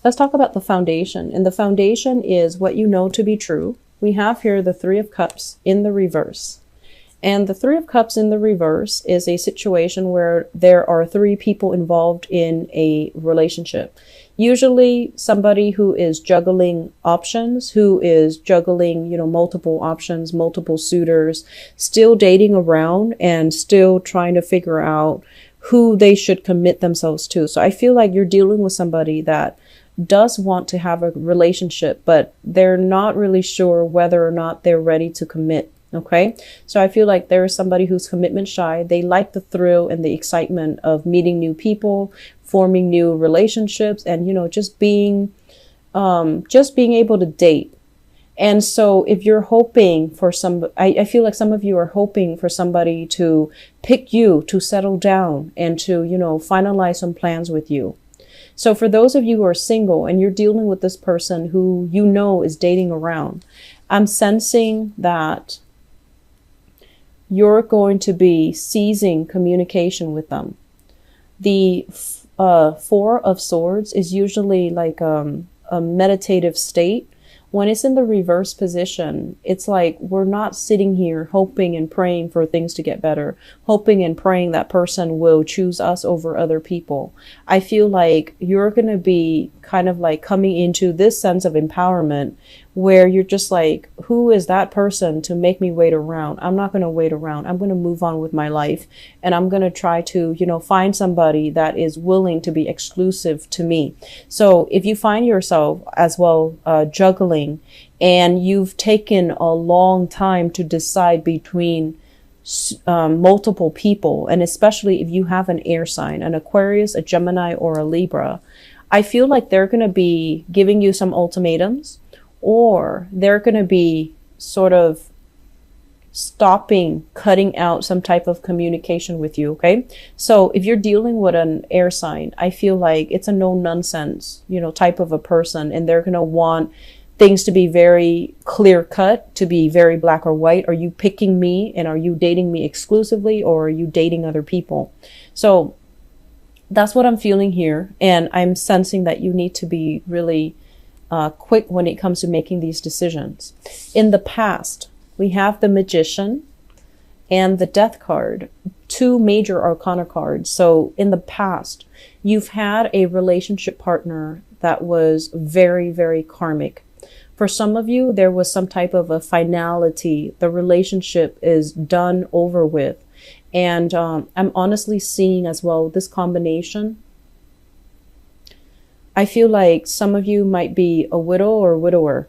Let's talk about the foundation. And the foundation is what you know to be true. We have here the Three of Cups in the reverse. And the Three of Cups in the reverse is a situation where there are three people involved in a relationship. Usually somebody who is juggling options, who is juggling, multiple options, multiple suitors, still dating around and still trying to figure out who they should commit themselves to. So I feel like you're dealing with somebody that does want to have a relationship, but they're not really sure whether or not they're ready to commit. Okay, so I feel like there is somebody who's commitment shy. They like the thrill and the excitement of meeting new people, forming new relationships, and just being able to date. And so if you're hoping for I feel like some of you are hoping for somebody to pick you, to settle down, and to finalize some plans with you. So for those of you who are single and you're dealing with this person who is dating around, I'm sensing that you're going to be ceasing communication with them. The Four of Swords is usually like a meditative state. When it's in the reverse position, it's like we're not sitting here hoping and praying for things to get better, hoping and praying that person will choose us over other people. I feel like you're going to be kind of like coming into this sense of empowerment where you're just like, who is that person to make me wait around? I'm not going to wait around. I'm going to move on with my life. And I'm going to try to, find somebody that is willing to be exclusive to me. So if you find yourself as well juggling and you've taken a long time to decide between multiple people, and especially if you have an air sign, an Aquarius, a Gemini, or a Libra, I feel like they're going to be giving you some ultimatums, or they're going to be sort of cutting out some type of communication with you. Okay. So if you're dealing with an air sign, I feel like it's a no nonsense, type of a person, and they're going to want things to be very clear cut, to be very black or white. Are you picking me, and are you dating me exclusively, or are you dating other people? So that's what I'm feeling here. And I'm sensing that you need to be really quick when it comes to making these decisions. In the past, we have the Magician and the Death card, two major arcana cards. So in the past, you've had a relationship partner that was very, very karmic. For some of you, there was some type of a finality. The relationship is done, over with. And I'm honestly seeing as well this combination. I feel like some of you might be a widow or widower,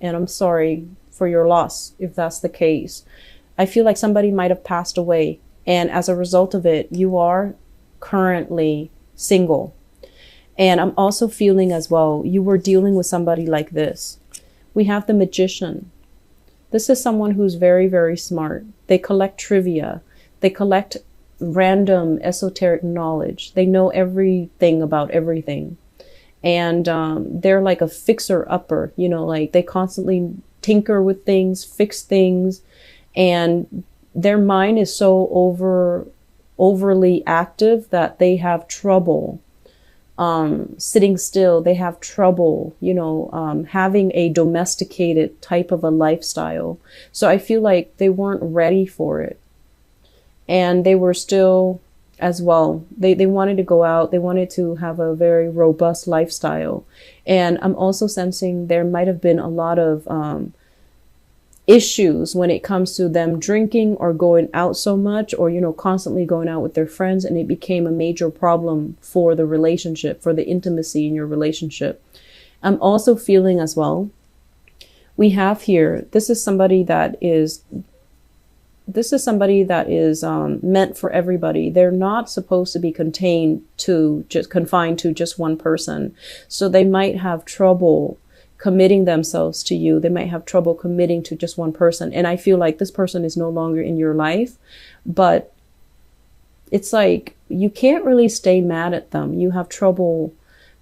and I'm sorry for your loss if that's the case. I feel like somebody might have passed away, and as a result of it, you are currently single. And I'm also feeling as well, you were dealing with somebody like this. We have the Magician. This is someone who's very, very smart. They collect trivia. They collect random esoteric knowledge. They know everything about everything. And they're like a fixer-upper, like they constantly tinker with things, fix things. And their mind is so overly active that they have trouble sitting still. They have trouble, having a domesticated type of a lifestyle. So I feel like they weren't ready for it. And they were still as well. They wanted to go out. They wanted to have a very robust lifestyle. And I'm also sensing there might have been a lot of issues when it comes to them drinking or going out so much, or, constantly going out with their friends. And it became a major problem for the relationship, for the intimacy in your relationship. I'm also feeling as well, we have here, this is somebody that is meant for everybody. They're not supposed to be confined to just one person. So they might have trouble committing themselves to you. They might have trouble committing to just one person. And I feel like this person is no longer in your life, but it's like you can't really stay mad at them. You have trouble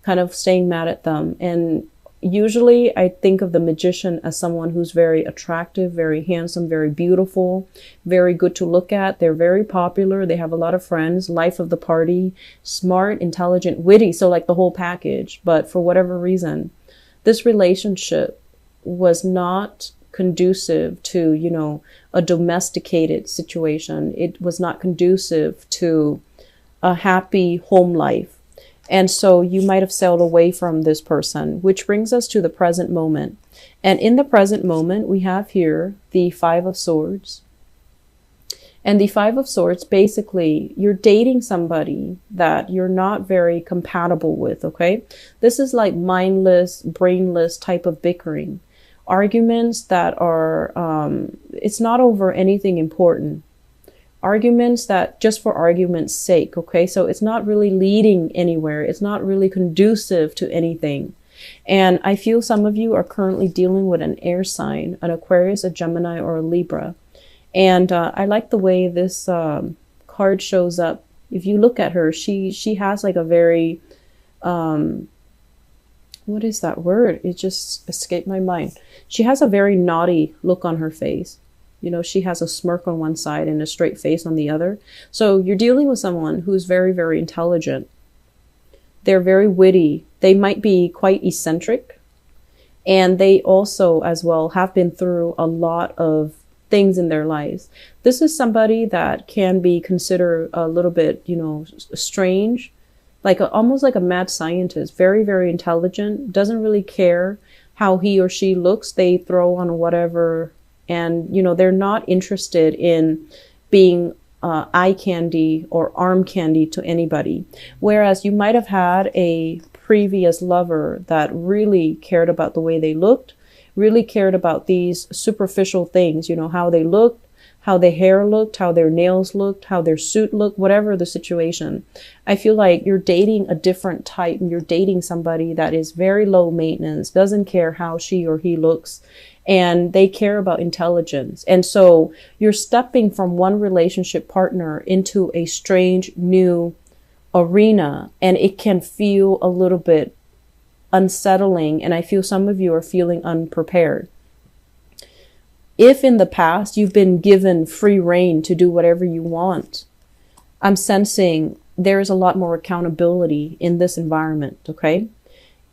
kind of staying mad at them. And Usually I think of the magician as someone who's very attractive, very handsome, very beautiful, very good to look at. They're very popular. They have a lot of friends, life of the party, smart, intelligent, witty. So like the whole package. But for whatever reason, this relationship was not conducive to, you know, a domesticated situation. It was not conducive to a happy home life. And so you might have sailed away from this person, which brings us to the present moment. And in the present moment, we have here the Five of Swords. And the Five of Swords, basically, you're dating somebody that you're not very compatible with, okay? This is like mindless, brainless type of bickering. Arguments that are, it's not over anything important. Arguments that just for argument's sake, okay? So it's not really leading anywhere. It's not really conducive to anything. And I feel some of you are currently dealing with an air sign, an Aquarius, a Gemini, or a Libra. And I like the way this card shows up. If you look at her, she has like a very, what is that word? It just escaped my mind. She has a very naughty look on her face. You know, she has a smirk on one side and a straight face on the other. So you're dealing with someone who's very, very intelligent. They're very witty. They might be quite eccentric. And they also, as well, have been through a lot of things in their lives. This is somebody that can be considered a little bit, you know, strange, like almost like a mad scientist. Very, very intelligent. Doesn't really care how he or she looks. They throw on whatever. And, you know, they're not interested in being eye candy or arm candy to anybody. Whereas you might have had a previous lover that really cared about the way they looked, really cared about these superficial things, you know, how they looked, how their hair looked, how their nails looked, how their suit looked, whatever the situation. I feel like you're dating a different type, and you're dating somebody that is very low maintenance, doesn't care how she or he looks, and they care about intelligence. And so you're stepping from one relationship partner into a strange new arena, and it can feel a little bit unsettling. And I feel some of you are feeling unprepared. If in the past you've been given free rein to do whatever you want, I'm sensing there's a lot more accountability in this environment, okay?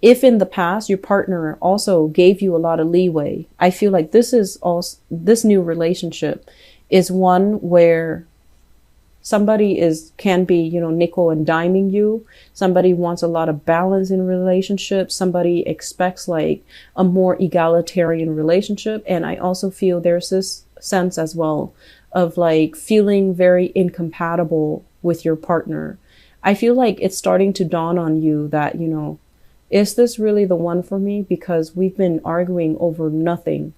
If in the past your partner also gave you a lot of leeway, I feel like this new relationship is one where somebody can be, you know, nickel and diming you. Somebody wants a lot of balance in relationships. Somebody expects like a more egalitarian relationship. And I also feel there's this sense as well of like feeling very incompatible with your partner. I feel like it's starting to dawn on you that, you know, is this really the one for me? Because we've been arguing over nothing.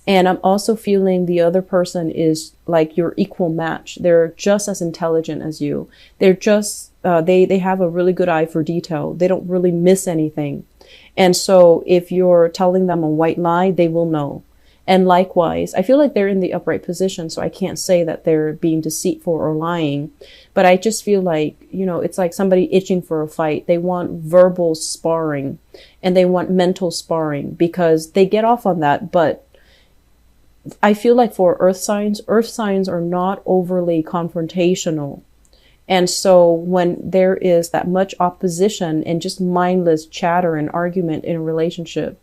And I'm also feeling the other person is like your equal match. They're just as intelligent as you. They're just, they have a really good eye for detail. They don't really miss anything. And so if you're telling them a white lie, they will know. And likewise, I feel like they're in the upright position, so I can't say that they're being deceitful or lying. But I just feel like, you know, it's like somebody itching for a fight. They want verbal sparring and they want mental sparring because they get off on that. But I feel like for earth signs are not overly confrontational. And so when there is that much opposition and just mindless chatter and argument in a relationship,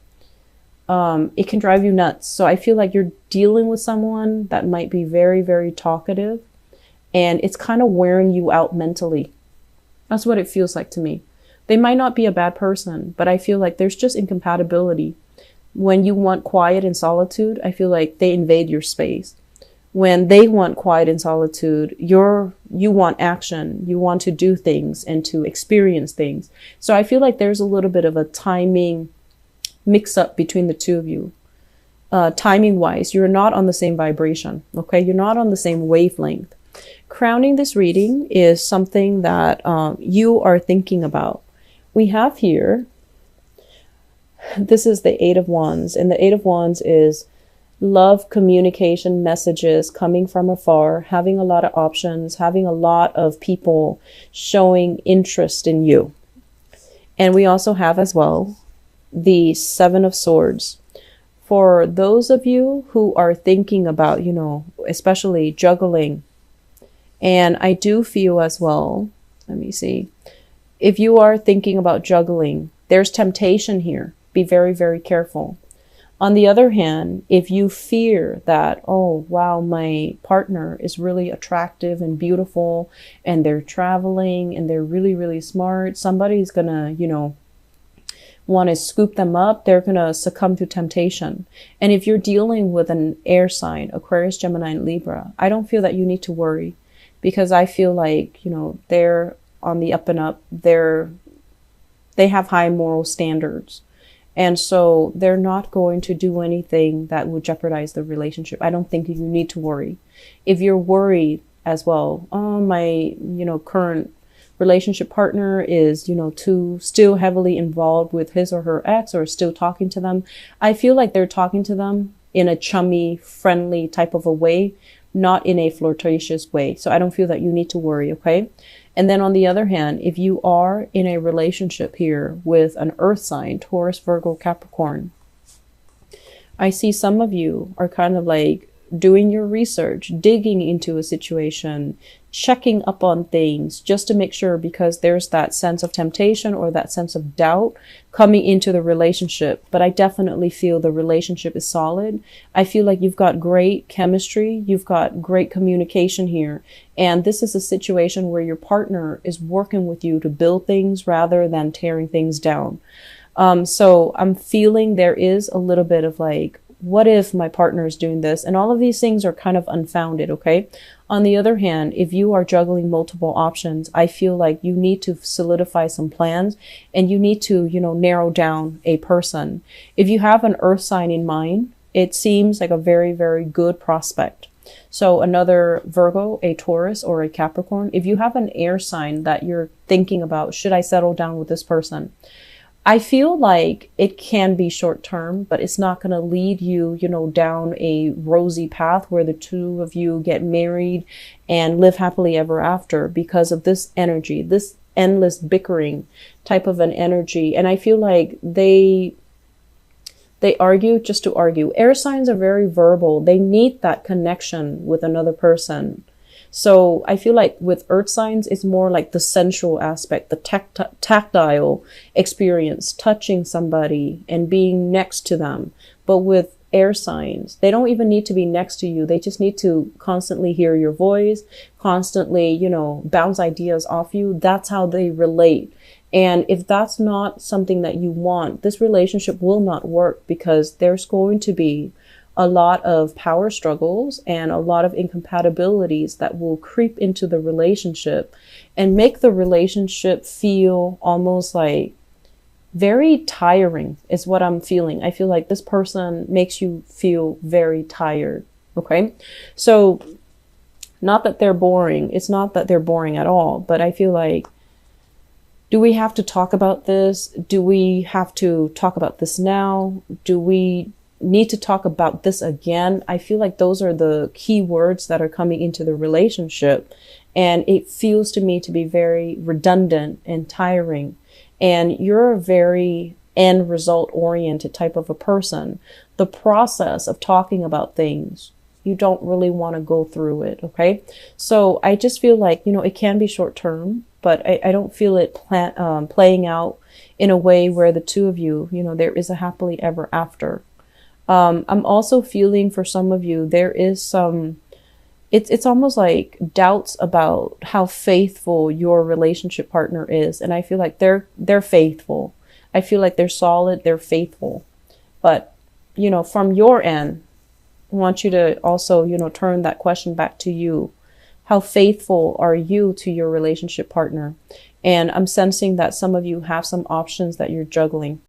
it can drive you nuts. So I feel like you're dealing with someone that might be very, very talkative, and it's kind of wearing you out mentally. That's what it feels like to me. They might not be a bad person, but I feel like there's just incompatibility. When you want quiet and solitude, I feel like they invade your space. When they want quiet and solitude, you want action. You want to do things and to experience things. So I feel like there's a little bit of a timing mix up between the two of you. Timing wise, you're not on the same vibration. Okay. You're not on the same wavelength. Crowning this reading is something that you are thinking about. We have here, this is the Eight of Wands, and the Eight of Wands is love, communication, messages coming from afar, having a lot of options, having a lot of people showing interest in you. And we also have as well the Seven of Swords. For those of you who are thinking about, especially juggling, and I do feel as well, let me see, if you are thinking about juggling, there's temptation here. Be very, very careful. On the other hand, if you fear that, oh, wow, my partner is really attractive and beautiful, and they're traveling and they're really, really smart, somebody's gonna, want to scoop them up, they're going to succumb to temptation. And if you're dealing with an air sign, Aquarius, Gemini, and Libra, I don't feel that you need to worry, because I feel like, they're on the up and up. They have high moral standards. And so they're not going to do anything that would jeopardize the relationship. I don't think you need to worry. If you're worried as well, oh, my, current relationship partner is, too still heavily involved with his or her ex, or still talking to them. I feel like they're talking to them in a chummy, friendly type of a way, not in a flirtatious way. So I don't feel that you need to worry, okay? And then on the other hand, if you are in a relationship here with an earth sign, Taurus, Virgo, Capricorn, I see some of you are kind of like doing your research, digging into a situation, checking up on things just to make sure, because there's that sense of temptation or that sense of doubt coming into the relationship. But I definitely feel the relationship is solid. I feel like you've got great chemistry. You've got great communication here. And this is a situation where your partner is working with you to build things rather than tearing things down. So I'm feeling there is a little bit of like, what if my partner is doing this? And all of these things are kind of unfounded, okay? On the other hand, if you are juggling multiple options, I feel like you need to solidify some plans, and you need to, narrow down a person. If you have an earth sign in mind, it seems like a very, very good prospect. So another Virgo, a Taurus, or a Capricorn, if you have an air sign that you're thinking about, should I settle down with this person? I feel like it can be short term, but it's not going to lead you, down a rosy path where the two of you get married and live happily ever after, because of this energy, this endless bickering type of an energy. And I feel like they argue just to argue. Air signs are very verbal. They need that connection with another person. So I feel like with earth signs, it's more like the sensual aspect, the tactile experience, touching somebody and being next to them. But with air signs, they don't even need to be next to you. They just need to constantly hear your voice, constantly, bounce ideas off you. That's how they relate. And if that's not something that you want, this relationship will not work, because there's going to be a lot of power struggles and a lot of incompatibilities that will creep into the relationship and make the relationship feel almost like very tiring, is what I'm feeling. I feel like this person makes you feel very tired. Okay. So not that they're boring. It's not that they're boring at all, but I feel like, do we have to talk about this? Do we have to talk about this now? Do we need to talk about this again? I feel like those are the key words that are coming into the relationship. And it feels to me to be very redundant and tiring. And you're a very end result oriented type of a person. The process of talking about things, you don't really want to go through it. Okay. So I just feel like, it can be short term, but I don't feel it playing out in a way where the two of you, there is a happily ever after. I'm also feeling for some of you, there is some, it's almost like doubts about how faithful your relationship partner is. And I feel like they're faithful. I feel like they're solid, they're faithful. But, from your end, I want you to also, turn that question back to you. How faithful are you to your relationship partner? And I'm sensing that some of you have some options that you're juggling.